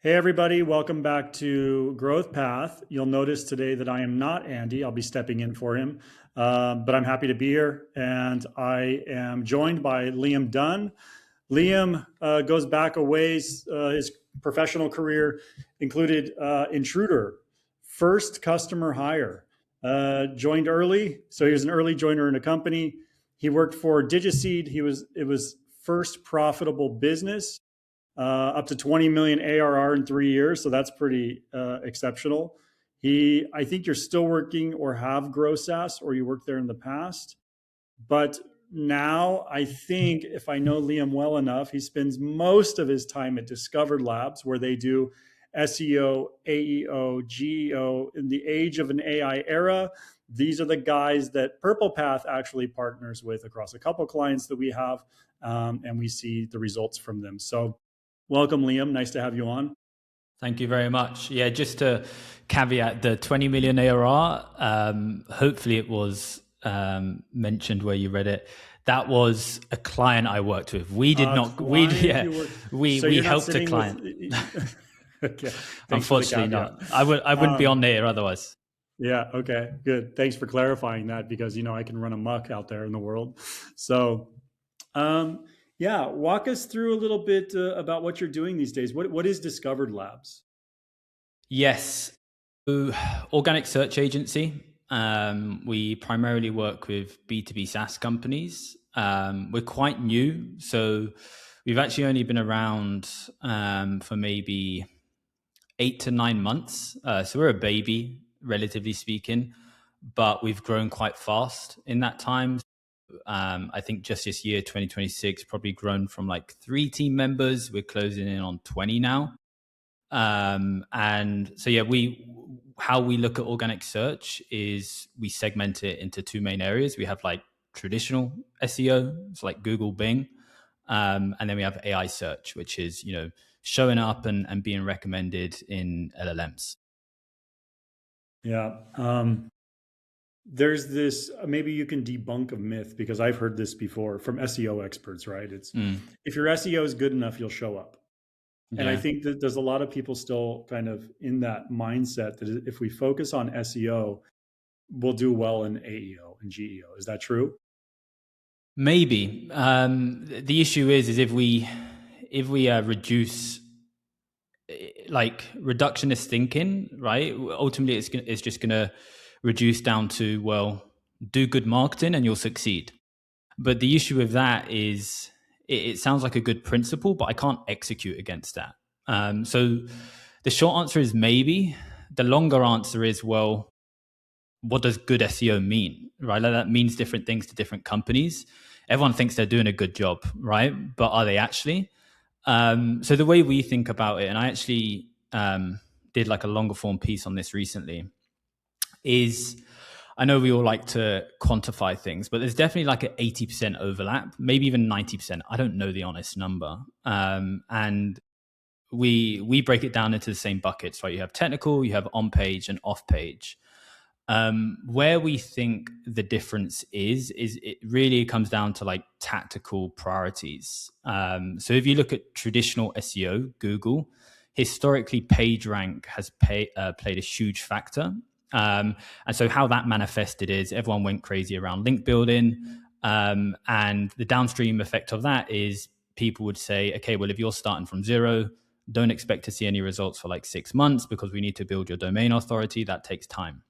Hey, everybody, welcome back to Growth Path. You'll notice today that I am not Andy. I'll be stepping in for him, but I'm happy to be here. And I am joined by Liam Dunne. Liam goes back a ways. His professional career included Intruder, first customer hire. Joined early, so he was an early joiner in a company. He worked for Digiseed. It was first profitable business, up to 20 million ARR in 3 years. So that's pretty exceptional. I think you're still working or have grow SaaS, or you worked there in the past. But now I think, if I know Liam well enough, he spends most of his time at Discovered Labs, where they do SEO, AEO, GEO. In the age of an AI era, these are the guys that Purple Path actually partners with across a couple of clients that we have, and we see the results from them. So welcome, Liam. Nice to have you on. Thank you very much. Yeah, just to caveat the 20 million ARR, hopefully it was mentioned where you read it. That was a client I worked with. We did not, we helped a client. Okay. Unfortunately not. I wouldn't be on there otherwise. Yeah. Okay, good. Thanks for clarifying that, because, I can run amok out there in the world. So, yeah, walk us through a little bit about what you're doing these days. What is Discovered Labs? Yes. Organic search agency. We primarily work with B2B SaaS companies. We're quite new, so we've actually only been around for maybe 8 to 9 months. So we're a baby, relatively speaking, but we've grown quite fast in that time. I think just this year, 2026, probably grown from like 3 team members. We're closing in on 20 now. And so, yeah, how we look at organic search is we segment it into 2 main areas. We have like traditional SEO, it's like Google, Bing. And then we have AI search, which is, showing up and being recommended in LLMs. Yeah. There's this, maybe you can debunk a myth, because I've heard this before from SEO experts, right? It's if your SEO is good enough, you'll show up. And I think that there's a lot of people still kind of in that mindset that if we focus on SEO, we'll do well in AEO and GEO. Is that true? Maybe. The issue is if we reduce, like, reductionist thinking, right? Ultimately, it's just gonna reduce down to, well, do good marketing and you'll succeed. But the issue with that is it sounds like a good principle, but I can't execute against that. So the short answer is maybe. The longer answer is, well, what does good SEO mean, right? Like, that means different things to different companies. Everyone thinks they're doing a good job, right? But are they actually? So the way we think about it, and I actually did like a longer form piece on this recently, is I know we all like to quantify things, but there's definitely like an 80% overlap, maybe even 90%. I don't know the honest number. And we break it down into the same buckets, right? You have technical, you have on page and off page. Where we think the difference is it really comes down to like tactical priorities. So if you look at traditional SEO, Google, historically PageRank has played a huge factor. And so how that manifested is everyone went crazy around link building. And the downstream effect of that is people would say, okay, well, if you're starting from zero, don't expect to see any results for like 6 months because we need to build your domain authority. That takes time.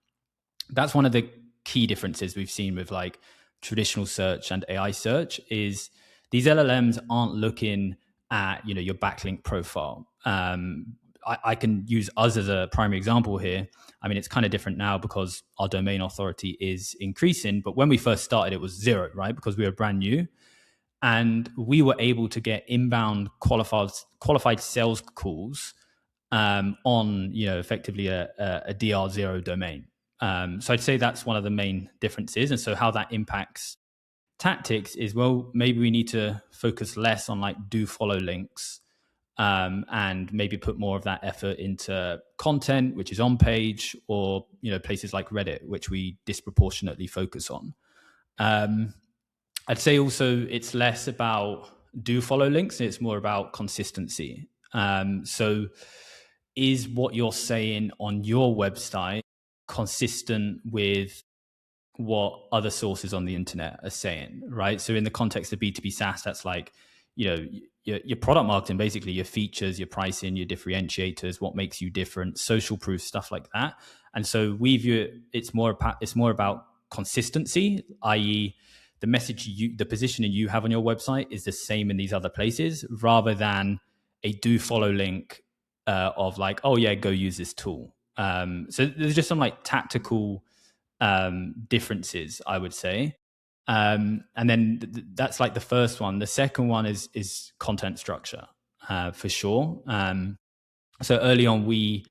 That's one of the key differences we've seen with like traditional search and AI search is these LLMs aren't looking at, your backlink profile. I can use us as a primary example here. I mean, it's kind of different now because our domain authority is increasing. But when we first started, it was 0, right? Because we were brand new. And we were able to get inbound qualified sales calls on, effectively a DR0 domain. So I'd say that's one of the main differences. And so how that impacts tactics is, well, maybe we need to focus less on like do follow links, and maybe put more of that effort into content, which is on page, or, places like Reddit, which we disproportionately focus on. I'd say also it's less about do follow links, and it's more about consistency. So is what you're saying on your website consistent with what other sources on the internet are saying, right? So in the context of B2B SaaS, that's like, your product marketing, basically your features, your pricing, your differentiators, what makes you different, social proof, stuff like that. And so we view it's more about consistency, i.e., the positioning you have on your website is the same in these other places, rather than a do follow link of like, oh yeah, go use this tool. So there's just some like tactical differences, I would say. And then that's like the first one. The second one is content structure, for sure. So early on, we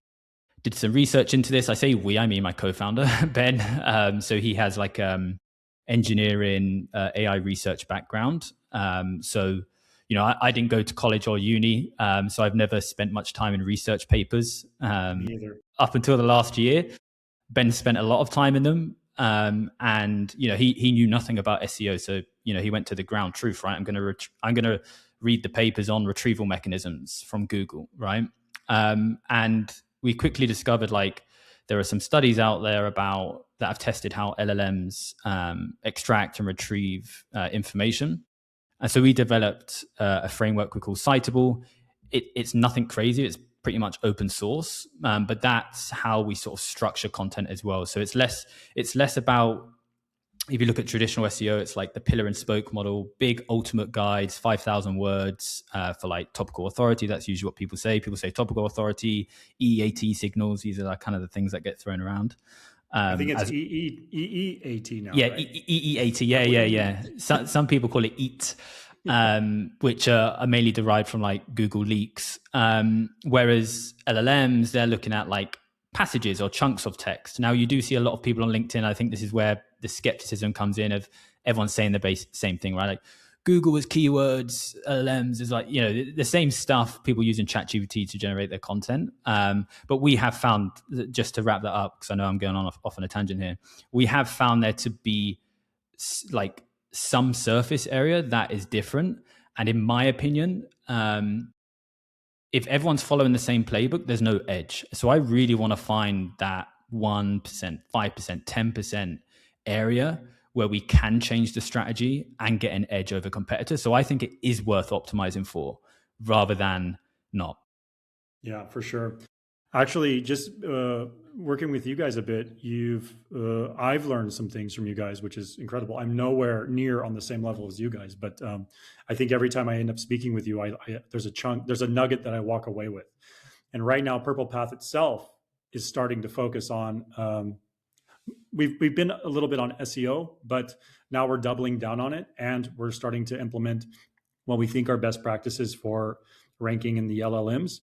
did some research into this. I say we, I mean my co-founder Ben. So he has like engineering, AI research background. So I didn't go to college or uni, so I've never spent much time in research papers Me either. up until the last year. Ben spent a lot of time in them, and he knew nothing about SEO. So he went to the ground truth, right? I'm gonna read the papers on retrieval mechanisms from Google, right? And we quickly discovered like there are some studies out there that have tested how LLMs extract and retrieve information. And so we developed a framework we call Citable. It's nothing crazy. It's pretty much open source, but that's how we sort of structure content as well. So it's less about, if you look at traditional SEO, it's like the pillar and spoke model, big ultimate guides, 5,000 words for like topical authority. That's usually what people say. People say topical authority, EEAT signals. These are like kind of the things that get thrown around. I think it's EEAT now, Yeah, right? EEAT. Yeah. Some people call it EAT, which are mainly derived from like Google leaks. Whereas LLMs, they're looking at like passages or chunks of text. Now, you do see a lot of people on LinkedIn. I think this is where the skepticism comes in of everyone saying the same thing, right? Like Google is keywords, LLMs is like, the same stuff people use in ChatGPT to generate their content. But we have found, just to wrap that up, because I know I'm going off on a tangent here, we have found there to be like some surface area that is different. And in my opinion, if everyone's following the same playbook, there's no edge. So I really want to find that 1%, 5%, 10% area where we can change the strategy and get an edge over competitors. So I think it is worth optimizing for rather than not. Yeah, for sure. Actually, just working with you guys a bit, I've learned some things from you guys, which is incredible. I'm nowhere near on the same level as you guys, but I think every time I end up speaking with you, there's a nugget that I walk away with. And right now, Purple Path itself is starting to focus on. We've been a little bit on SEO, but now we're doubling down on it, and we're starting to implement what we think are best practices for ranking in the LLMs.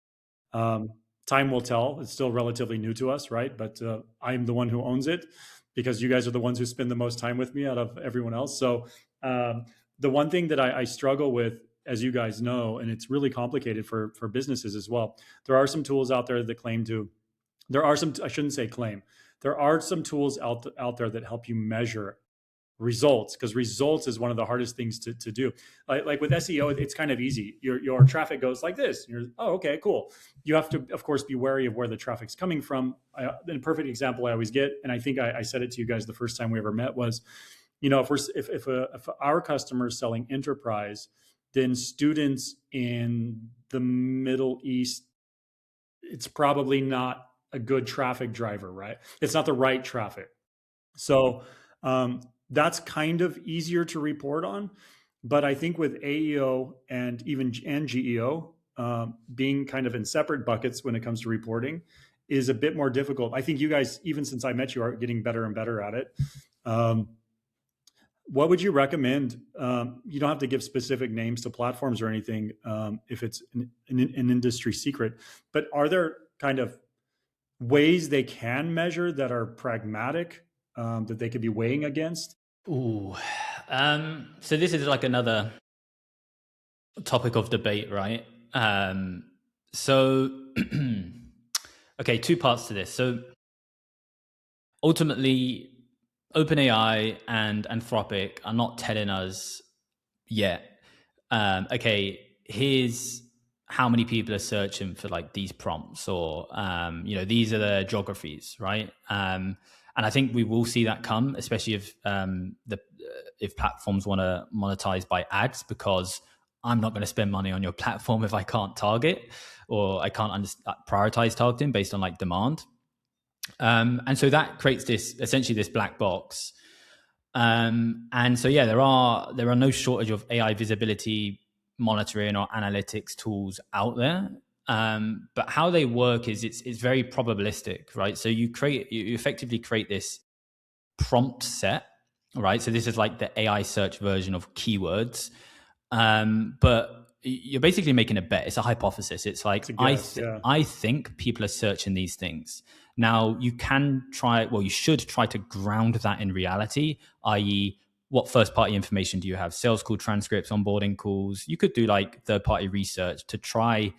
Time will tell. It's still relatively new to us, right? But I'm the one who owns it because you guys are the ones who spend the most time with me out of everyone else. So the one thing that I struggle with, as you guys know, and it's really complicated for businesses as well. There are some tools out there that claim to. There are some. I shouldn't say claim. There are some tools out there that help you measure results, because results is one of the hardest things to do. Like with SEO, it's kind of easy. Your traffic goes like this. Oh, okay, cool. You have to, of course, be wary of where the traffic's coming from. The perfect example I always get, and I think I said it to you guys the first time we ever met, was, if our customer is selling enterprise, then students in the Middle East, it's probably not a good traffic driver, right? It's not the right traffic. So that's kind of easier to report on. But I think with AEO and GEO being kind of in separate buckets when it comes to reporting is a bit more difficult. I think you guys, even since I met you, are getting better and better at it. What would you recommend? You don't have to give specific names to platforms or anything if it's an industry secret, but are there kind of ways they can measure that are pragmatic that they could be weighing against? Ooh. So this is like another topic of debate, right? So, okay, two parts to this. So ultimately, OpenAI and Anthropic are not telling us yet, okay, here's how many people are searching for like these prompts, or these are the geographies, right? And I think we will see that come, especially if platforms want to monetize by ads, because I'm not going to spend money on your platform if I can't target, or I can't prioritize targeting based on like demand. And so that creates this black box. And so, there are no shortage of AI visibility monitoring or analytics tools out there. But how they work is it's very probabilistic, right? So you effectively create this prompt set, right? So this is like the AI search version of keywords. But you're basically making a bet. It's a hypothesis. It's like, It's a guess, yeah. I think people are searching these things. Now you should try to ground that in reality, i.e., what first party information do you have? Sales call transcripts, onboarding calls. You could do like third party research to try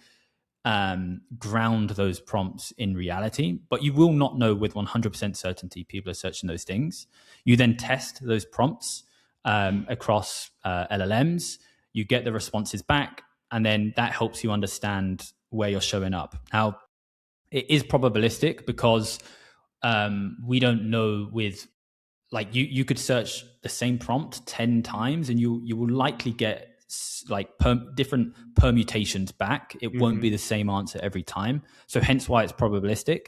ground those prompts in reality, but you will not know with 100% certainty people are searching those things. You then test those prompts across LLMs. You get the responses back, and then that helps you understand where you're showing up. Now, it is probabilistic because we don't know with, like, you could search the same prompt 10 times and you will likely get like different permutations back. It won't be the same answer every time. So hence why it's probabilistic.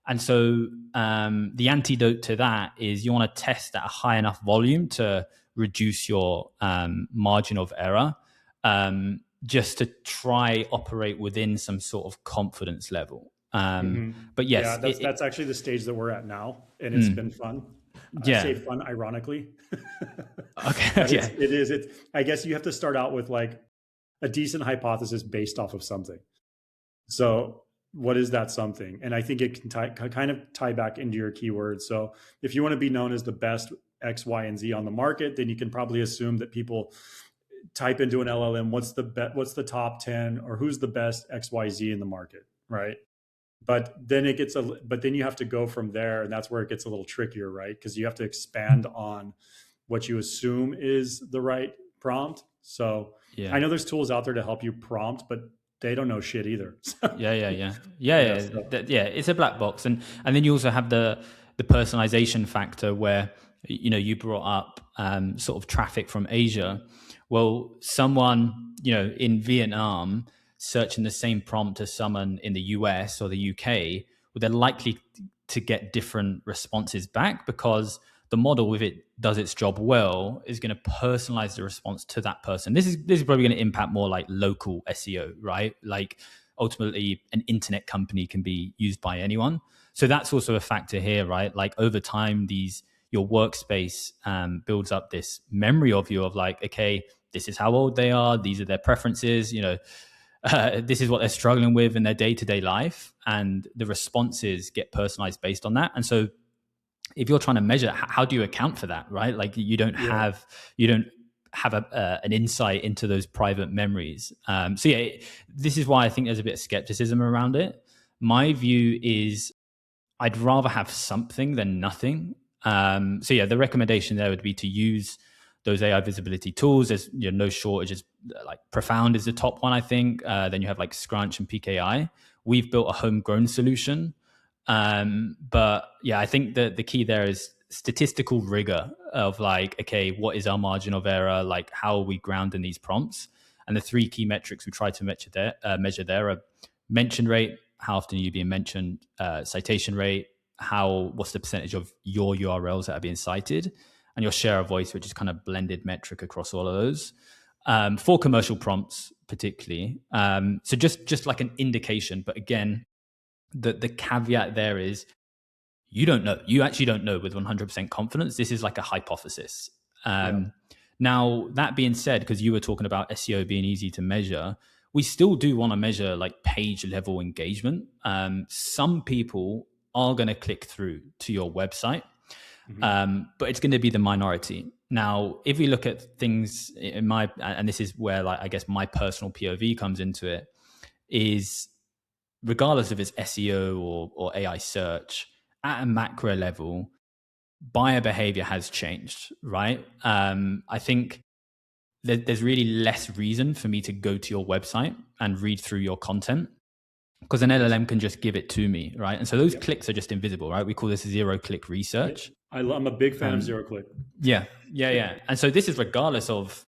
And so the antidote to that is you want to test at a high enough volume to reduce your margin of error, just to try operate within some sort of confidence level. But yes, yeah, that's actually the stage that we're at now, and it's been fun. I say fun ironically. Okay. But it is. I guess you have to start out with like a decent hypothesis based off of something. So what is that something? And I think it can kind of tie back into your keywords. So if you want to be known as the best X, Y, and Z on the market, then you can probably assume that people type into an LLM, what's the top 10, or who's the best X, Y, Z in the market, right? But then you have to go from there, and that's where it gets a little trickier, right? Because you have to expand on what you assume is the right prompt. So I know there's tools out there to help you prompt, but they don't know shit either. Yeah. It's a black box, and then you also have the personalization factor, where you brought up sort of traffic from Asia. Well, someone in Vietnam searching the same prompt as someone in the US or the UK, well, they're likely to get different responses back, because the model, if it does its job well, is going to personalize the response to that person. This is probably going to impact more like local SEO, right? Like ultimately an internet company can be used by anyone. So that's also a factor here, right? Like over time, your workspace builds up this memory of you of like, okay, this is how old they are. These are their preferences, this is what they're struggling with in their day-to-day life, and the responses get personalized based on that. And so if you're trying to measure, how do you account for that, right? Like you don't have an insight into those private memories. This is why I think there's a bit of skepticism around it. My view is I'd rather have something than nothing. The recommendation there would be to use those AI visibility tools. There's no shortages. Like Profound is the top one, I think. Then you have like Scrunch and PKI. We've built a homegrown solution. I think that the key there is statistical rigor of like, okay, what is our margin of error? Like, how are we grounding these prompts? And the three key metrics we try to measure there are mention rate, how often are you being mentioned, citation rate, what's the percentage of your URLs that are being cited, and your share of voice, which is kind of blended metric across all of those. For commercial prompts, particularly. So just like an indication, but again, the caveat there is you don't know. You actually don't know with 100% confidence. This is like a hypothesis. Now, that being said, because you were talking about SEO being easy to measure, we still do want to measure like page level engagement. Some people are going to click through to your website, but it's going to be the minority. Now, if we look at things and this is where like, I guess my personal POV comes into it, is regardless if it's SEO or AI search, at a macro level, buyer behavior has changed, right? I think there's really less reason for me to go to your website and read through your content, because an LLM can just give it to me, right? And so those clicks are just invisible, right? We call this zero click research. I'm a big fan of zero click. Yeah. And so this is regardless of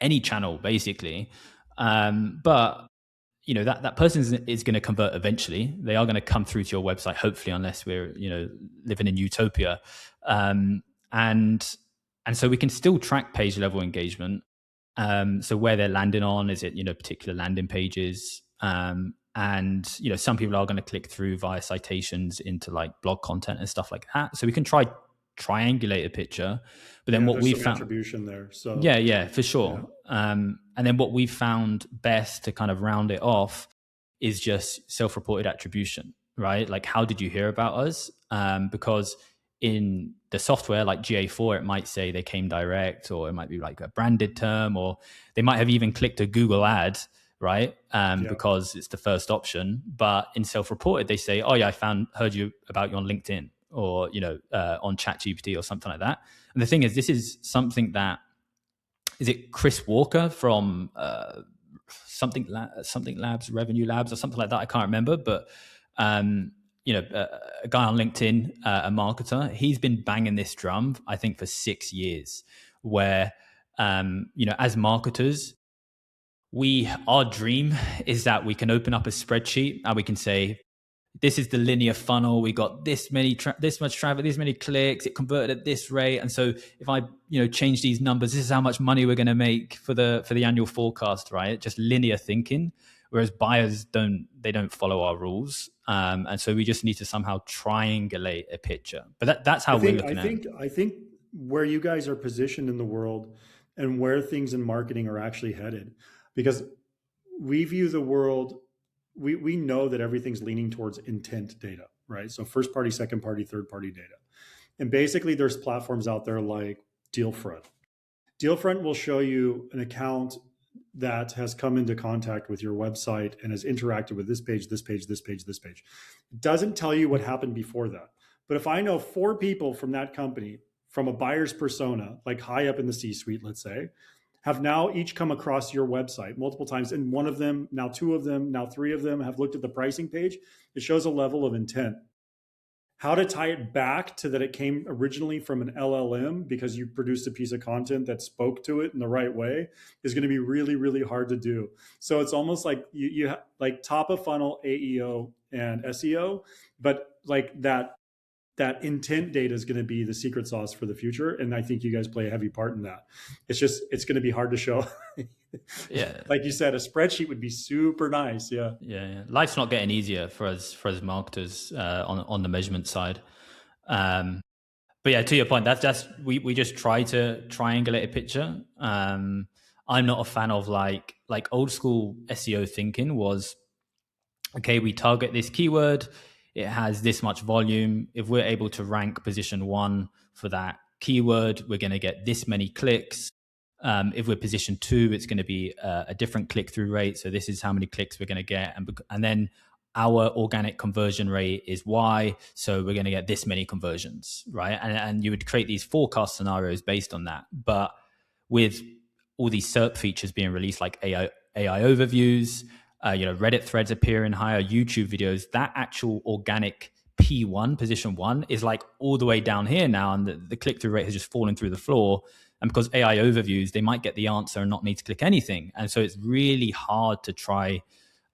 any channel, basically. But that person is going to convert eventually. They are going to come through to your website, hopefully, unless we're living in utopia. And so we can still track page level engagement. So where they're landing on, is it particular landing pages? And some people are going to click through via citations into like blog content and stuff like that. So we can triangulate a picture, but then what we found, attribution there. So yeah, for sure. And then what we've found best to kind of round it off is just self-reported attribution, right? Like, how did you hear about us? Because in the software like GA4, it might say they came direct, or it might be like a branded term, or they might have even clicked a Google ad, right? Because it's the first option. But in self-reported, they say, oh yeah, heard you about you on LinkedIn, or on ChatGPT or something like that. And the thing is, this is something that, is it Chris Walker from something labs, revenue labs, or something like that? I can't remember, but a guy on LinkedIn, a marketer, he's been banging this drum, I think, for 6 years, where as marketers, our dream is that we can open up a spreadsheet and we can say, this is the linear funnel. We got this much traffic, this many clicks. It converted at this rate, and so if I change these numbers, this is how much money we're going to make for the annual forecast, right? Just linear thinking. Whereas buyers don't follow our rules, and so we just need to somehow triangulate a picture. But that's how we're looking at it. I think where you guys are positioned in the world and where things in marketing are actually headed, because we view the world. We know that everything's leaning towards intent data, right? So first party, second party, third party data. And basically there's platforms out there like Dealfront. Dealfront will show you an account that has come into contact with your website and has interacted with this page, this page, this page, this page. It doesn't tell you what happened before that. But if I know 4 people from that company, from a buyer's persona, like high up in the C-suite, let's say, have now each come across your website multiple times, and one of them, now 2 of them, now 3 of them have looked at the pricing page, it shows a level of intent. How to tie it back to that it came originally from an LLM because you produced a piece of content that spoke to it in the right way is going to be really, really hard to do. So it's almost like you like top of funnel AEO and SEO, but like that intent data is going to be the secret sauce for the future. And I think you guys play a heavy part in that. It's going to be hard to show. Yeah. Like you said, a spreadsheet would be super nice. Yeah. Life's not getting easier for us marketers on the measurement side. But yeah, to your point, we just try to triangulate a picture. I'm not a fan of like old school SEO thinking was, okay, we target this keyword, it has this much volume. If we're able to rank position 1 for that keyword, we're going to get this many clicks. If we're position 2, it's going to be a different click-through rate. So this is how many clicks we're going to get. And then our organic conversion rate is Y. So we're going to get this many conversions, right? And you would create these forecast scenarios based on that. But with all these SERP features being released, like AI overviews, Reddit threads appearing higher, YouTube videos, that actual organic P1, position 1, is like all the way down here now. And the click-through rate has just fallen through the floor. And because AI overviews, they might get the answer and not need to click anything. And so it's really hard to try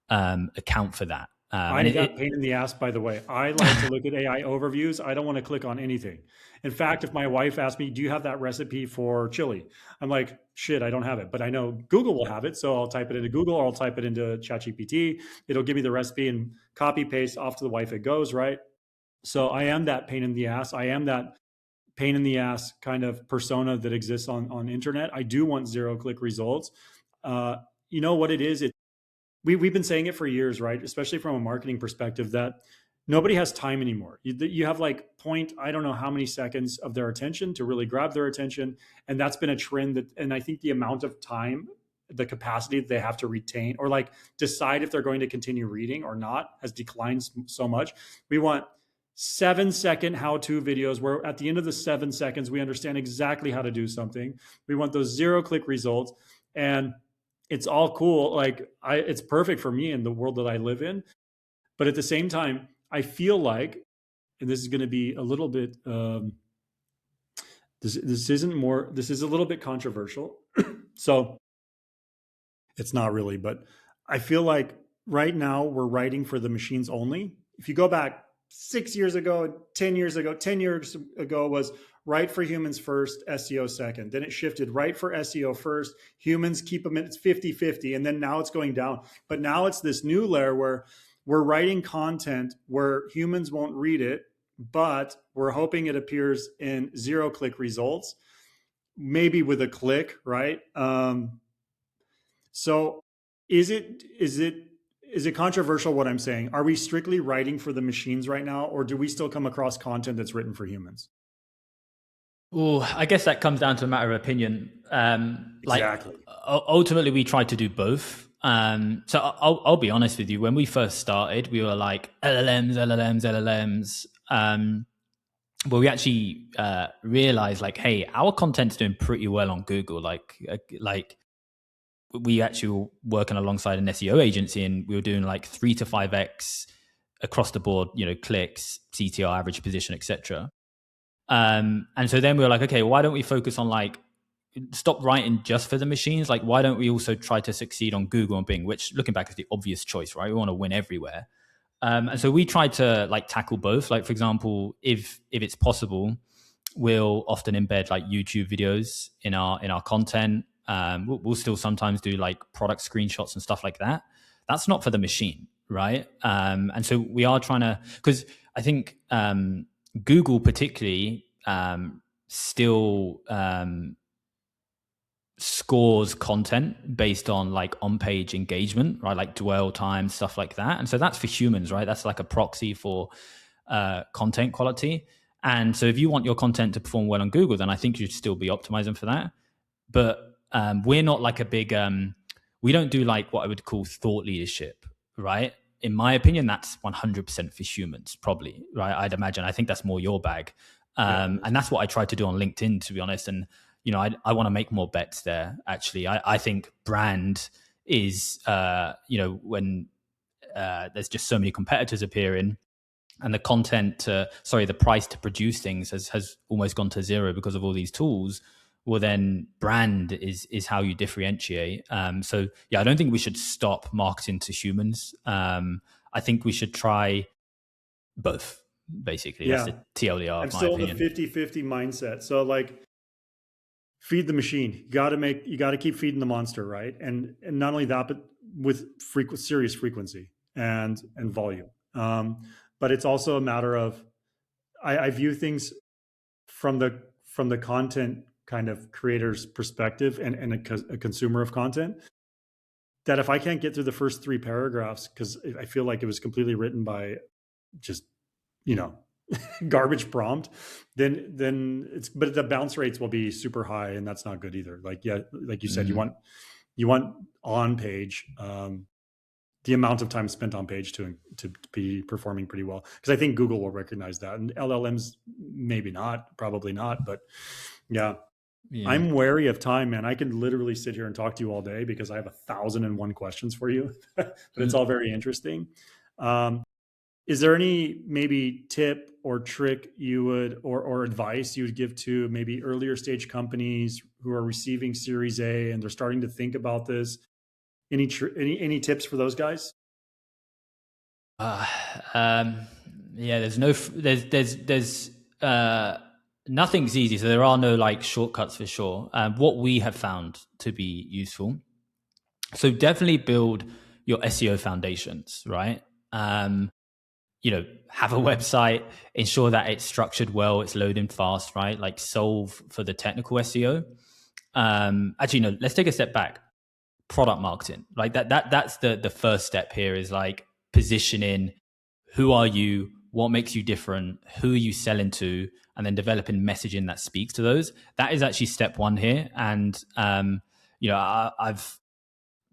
account for that. I'm that pain in the ass, by the way. I like to look at AI overviews. I don't want to click on anything. In fact, if my wife asks me, do you have that recipe for chili? I'm like, shit, I don't have it. But I know Google will have it. So I'll type it into Google, or I'll type it into ChatGPT. It'll give me the recipe and copy paste off to the wife it goes, right? So I am that pain in the ass. I am that pain in the ass kind of persona that exists on internet. I do want zero click results. You know what it is? We've been saying it for years, right? Especially from a marketing perspective, that nobody has time anymore. You have like I don't know how many seconds of their attention to really grab their attention. And that's been a trend and I think the amount of time, the capacity that they have to retain or like decide if they're going to continue reading or not has declined so much. We want 7-second how-to videos where at the end of the 7 seconds, we understand exactly how to do something. We want those zero-click results. And it's all cool. Like it's perfect for me in the world that I live in. But at the same time, I feel like, and this is going to be a little bit, this is a little bit controversial. So it's not really, but I feel like right now we're writing for the machines only. If you go back 6 years ago, 10 years ago, 10 years ago was write for humans first, SEO second. Then it shifted right for SEO first, humans keep them, it's 50-50. And then now it's going down. But now it's this new layer where we're writing content where humans won't read it, but we're hoping it appears in zero-click results, maybe with a click, right? So is it controversial what I'm saying? Are we strictly writing for the machines right now, or do we still come across content that's written for humans? Well, I guess that comes down to a matter of opinion. Exactly. Ultimately, we try to do both. So I'll be honest with you. When we first started, we were like LLMs. But we actually realized, like, hey, our content's doing pretty well on Google. Like we actually were working alongside an SEO agency, and we were doing like 3 to 5x across the board. Clicks, CTR, average position, etc. And so then we were like, okay, why don't we focus on like stop writing just for the machines? Like, why don't we also try to succeed on Google and Bing? Which, looking back, is the obvious choice, right? We want to win everywhere. And so we try to like tackle both. Like, for example, if it's possible, we'll often embed like YouTube videos in our content. We'll still sometimes do like product screenshots and stuff like that. That's not for the machine, right? And so we are trying to, because I think Google particularly still scores content based on like on-page engagement, right? Like dwell time, stuff like that. And so that's for humans, right? That's like a proxy for content quality. And so if you want your content to perform well on Google, then I think you should still be optimizing for that. But we're not like a big, we don't do like what I would call thought leadership, right? In my opinion, that's 100% for humans, probably, right? I'd imagine. I think that's more your bag. And that's what I try to do on LinkedIn, to be honest. And, I want to make more bets there, actually. I think brand is, when there's just so many competitors appearing, and the the price to produce things has almost gone to zero because of all these tools. Well, then brand is how you differentiate. So yeah, I don't think we should stop marketing to humans. I think we should try both, basically. Yeah. That's the TLDR I'm of my still in opinion. the 50-50 mindset. So like feed the machine. You got to keep feeding the monster, right? And not only that, but with serious frequency and volume. But it's also a matter of I view things from the content kind of creator's perspective and a consumer of content, that if I can't get through the first 3 paragraphs because I feel like it was completely written by just garbage prompt, then but the bounce rates will be super high, and that's not good either. Like, yeah, like you said, you want on page, the amount of time spent on page to be performing pretty well, because I think Google will recognize that, and LLMs maybe not, probably not, but yeah. I'm wary of time, man. I can literally sit here and talk to you all day because I have 1,001 questions for you, but it's all very interesting. Is there any maybe tip or trick you would, or advice you would give to maybe earlier stage companies who are receiving Series A and they're starting to think about this? Any tips for those guys? Yeah, there's nothing's easy, so there are no like shortcuts for sure. What we have found to be useful, so definitely build your SEO foundations, right? Have a website, ensure that it's structured well, it's loading fast, right? Like solve for the technical SEO. Actually, no, let's take a step back. Product marketing, like that's the first step here, is like positioning. Who are you? What makes you different? Who are you selling to? And then developing messaging that speaks to those. That is actually step 1 here. And, I've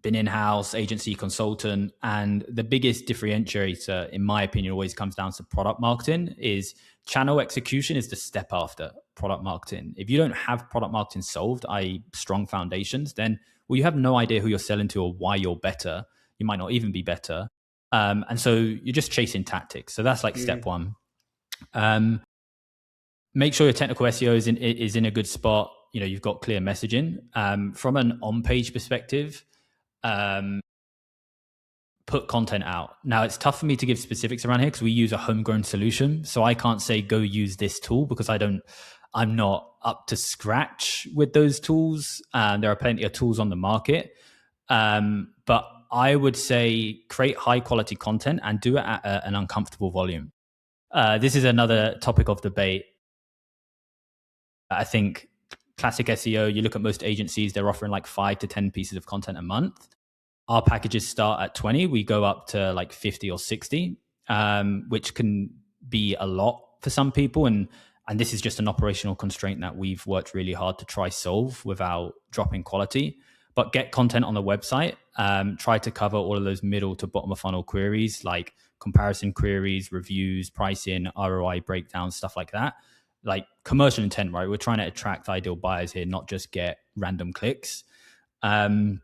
been in-house, agency, consultant, and the biggest differentiator, in my opinion, always comes down to product marketing. Is channel execution is the step after product marketing. If you don't have product marketing solved, i.e. strong foundations, then you have no idea who you're selling to or why you're better. You might not even be better. And so you're just chasing tactics. So that's like step one. Make sure your technical SEO is in a good spot. You've got clear messaging. From an on-page perspective, put content out. Now, it's tough for me to give specifics around here because we use a homegrown solution. So I can't say go use this tool because I'm not up to scratch with those tools. There are plenty of tools on the market. But I would say create high quality content and do it at an uncomfortable volume. This is another topic of debate. I think classic SEO, you look at most agencies, they're offering like 5 to 10 pieces of content a month. Our packages start at 20. We go up to like 50 or 60, which can be a lot for some people. And this is just an operational constraint that we've worked really hard to try solve without dropping quality. But get content on the website. Try to cover all of those middle to bottom of funnel queries like comparison queries, reviews, pricing, ROI breakdowns, stuff like that. Like commercial intent, right? We're trying to attract ideal buyers here, not just get random clicks. I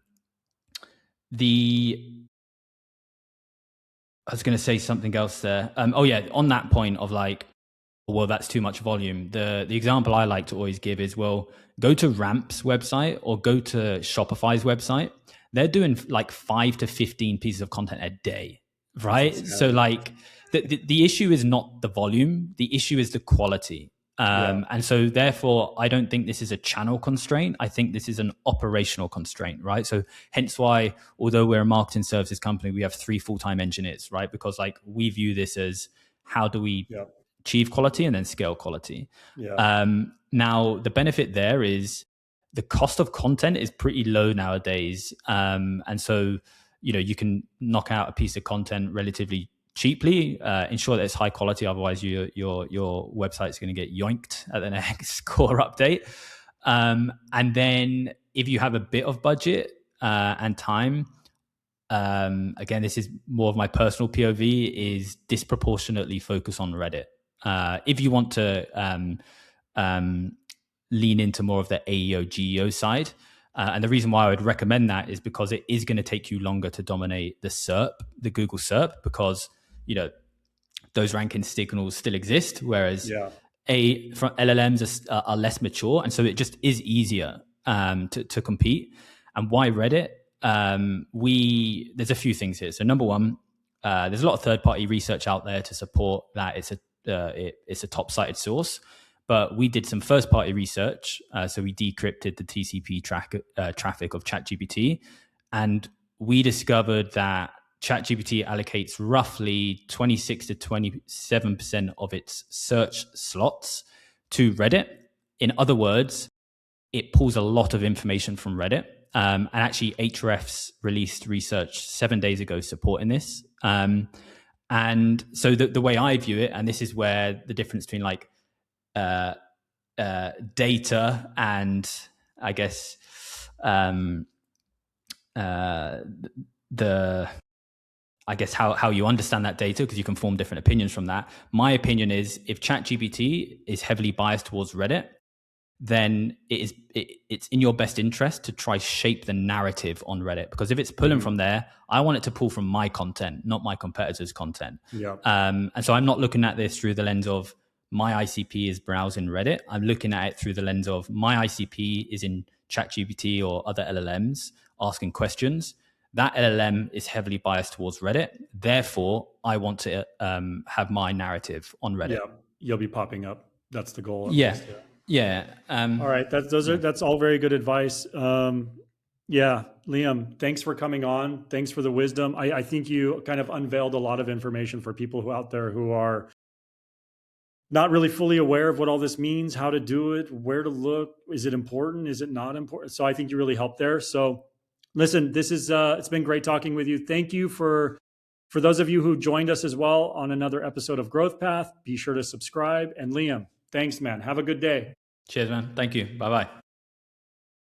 was going to say something else there. On that point of like, well, that's too much volume. The example I like to always give is, well, go to Ramp's website or go to Shopify's website. They're doing like 5 to 15 pieces of content a day, right? So like the issue is not the volume. The issue is the quality. And so therefore, I don't think this is a channel constraint. I think this is an operational constraint, right? So hence why, although we're a marketing services company, we have 3 full-time engineers, right? Because like we view this as how do we achieve quality and then scale quality. Now, the benefit there is the cost of content is pretty low nowadays. And so, you can knock out a piece of content relatively cheaply, ensure that it's high quality. Otherwise, your website is going to get yoinked at the next core update. And then if you have a bit of budget and time, again, this is more of my personal POV, is disproportionately focus on Reddit. If you want to lean into more of the AEO, GEO side. And the reason why I would recommend that is because it is going to take you longer to dominate the SERP, the Google SERP, because those ranking signals still exist, whereas from LLMs are less mature, and so it just is easier to compete. And why Reddit? There's a few things here. So number one, there's a lot of third-party research out there to support that it's a top-cited source, but we did some first-party research. So we decrypted the TCP traffic of ChatGPT, and we discovered that ChatGPT allocates roughly 26 to 27% of its search slots to Reddit. In other words, it pulls a lot of information from Reddit. And actually, Ahrefs released research 7 days ago supporting this. And so the way I view it, and this is where the difference between like data and I guess how you understand that data, because you can form different opinions from that. My opinion is if ChatGPT is heavily biased towards Reddit, then it's in your best interest to try shape the narrative on Reddit, because if it's pulling from there, I want it to pull from my content, not my competitors' content. And so I'm not looking at this through the lens of my ICP is browsing Reddit. I'm looking at it through the lens of my ICP is in ChatGPT or other LLMs asking questions. That LLM is heavily biased towards Reddit. Therefore, I want to have my narrative on Reddit. Yeah, you'll be popping up. That's the goal. Yeah. All right. That's all very good advice. Liam, thanks for coming on. Thanks for the wisdom. I think you kind of unveiled a lot of information for people who out there who are not really fully aware of what all this means, how to do it, where to look. Is it important? Is it not important? So I think you really helped there. So listen, this is, it's been great talking with you. Thank you for those of you who joined us as well on another episode of Growth Path. Be sure to subscribe. And Liam, thanks, man. Have a good day. Cheers, man. Thank you. Bye-bye.